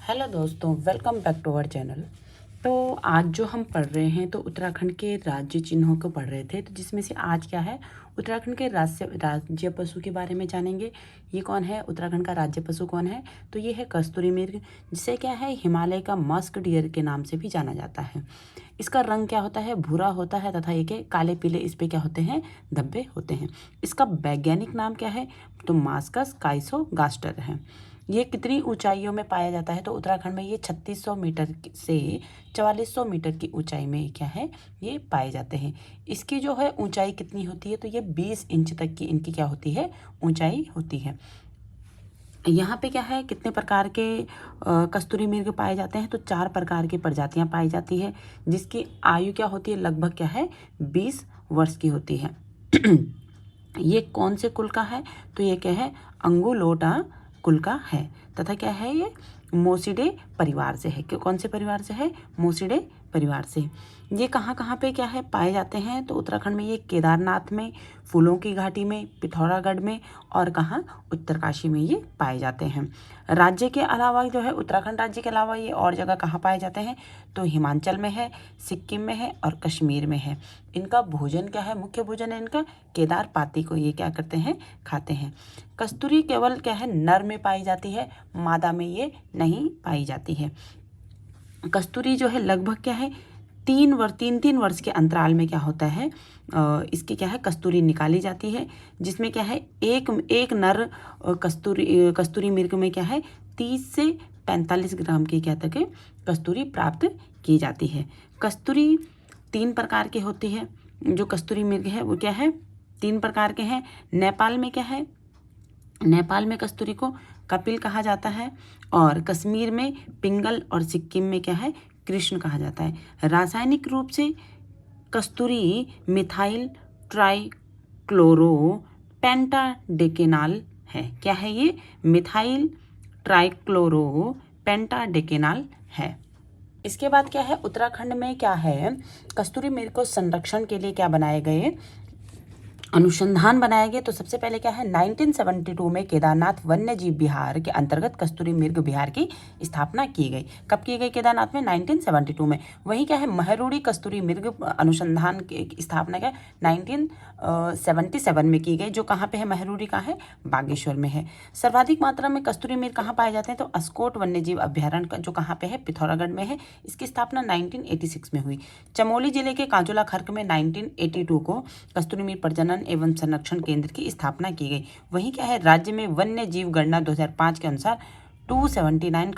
Hello दोस्तों, welcome back to our channel. तो आज जो हम पढ़ रहे हैं तो उत्तराखंड के राज्य चिन्हों को पढ़ रहे थे, तो जिसमें से आज क्या है, उत्तराखंड के राज्य पशु के बारे में जानेंगे। ये कौन है, उत्तराखंड का राज्य पशु कौन है? तो ये है कस्तूरी मृग, जिसे क्या है हिमालय का मस्क डियर के नाम से भी जाना जाता है। इसका रंग क्या होता है, भूरा होता है तथा ये के काले पीले इस पे क्या होते हैं, धब्बे होते हैं। इसका वैज्ञानिक नाम क्या है, तो मास्कस काइसोगास्टर है। ये कितनी ऊंचाइयों में पाया जाता है, तो उत्तराखंड में ये 3600 मीटर से 4400 मीटर की ऊंचाई में क्या है, ये पाए जाते हैं। इसकी जो है ऊंचाई कितनी होती है, तो ये 20 इंच तक की इनकी क्या होती है, ऊंचाई होती है। यहाँ पे क्या है, कितने प्रकार के कस्तूरी मृग पाए जाते हैं, तो 4 प्रकार की प्रजातियाँ पाई जाती है, जिसकी आयु क्या होती है, लगभग क्या है 20 वर्ष की होती है। ये कौन से कुल का है, तो ये क्या है, अंगुलोटा कुल का है तथा क्या है, ये मोसिडे परिवार से है। कौन से परिवार से है, मोसिडे परिवार से। ये कहाँ कहाँ पे क्या है पाए जाते हैं, तो उत्तराखंड में ये केदारनाथ में, फूलों की घाटी में, पिथौरागढ़ में और कहाँ, उत्तरकाशी में ये पाए जाते हैं। राज्य के अलावा जो है, उत्तराखंड राज्य के अलावा ये और जगह कहाँ पाए जाते हैं, तो हिमाचल में है, सिक्किम में है और कश्मीर में है। इनका भोजन क्या है, मुख्य भोजन है इनका केदार पाती को ये क्या करते हैं, खाते हैं। कस्तूरी केवल क्या है, नर में पाई जाती है, मादा में ये नहीं पाई जाती है। कस्तूरी जो है लगभग क्या है, तीन वर्ष के अंतराल में क्या होता है, इसकी क्या है कस्तूरी निकाली जाती है, जिसमें क्या है एक नर कस्तूरी मृग में क्या है 30 से 45 ग्राम की क्या तक कस्तूरी प्राप्त की जाती है। कस्तूरी 3 प्रकार के होती है, जो कस्तूरी मृग है वो क्या है 3 प्रकार के हैं। नेपाल में क्या है, नेपाल में कस्तूरी को कपिल कहा जाता है, और कश्मीर में पिंगल और सिक्किम में क्या है कृष्ण कहा जाता है। रासायनिक रूप से कस्तूरी मिथाइल ट्राइक्लोरो पेंटाडेकेनाल है। क्या है ये, मिथाइल ट्राइक्लोरो पेंटाडेकेनाल है। इसके बाद क्या है, उत्तराखंड में क्या है, कस्तूरी मृग को संरक्षण के लिए क्या बनाए गए, अनुसंधान बनाए गए। तो सबसे पहले क्या है, 1972 में केदारनाथ वन्य जीव विहार के अंतर्गत कस्तूरी मृग विहार की स्थापना की गई। कब की गई, केदारनाथ में 1972 में। वहीं क्या है, महरूड़ी कस्तूरी मृग अनुसंधान की स्थापना क्या 1977 में की गई, जो कहाँ पे है, महरूड़ी का है, बागेश्वर में है। सर्वाधिक मात्रा में कस्तूरी मृग कहाँ पाए जाते हैं, तो अस्कोट वन्य जीव अभ्यारण्य जो कहाँ पे है, पिथौरागढ़ में है। इसकी स्थापना 1986 में हुई। चमोली जिले के कांजोला खर्क में 1982 को कस्तूरी मृग प्रजनन एवं संरक्षण केंद्र की स्थापना की गई। वहीं क्या है, राज्य में वन्य जीव गणना 2005 के अनुसार 279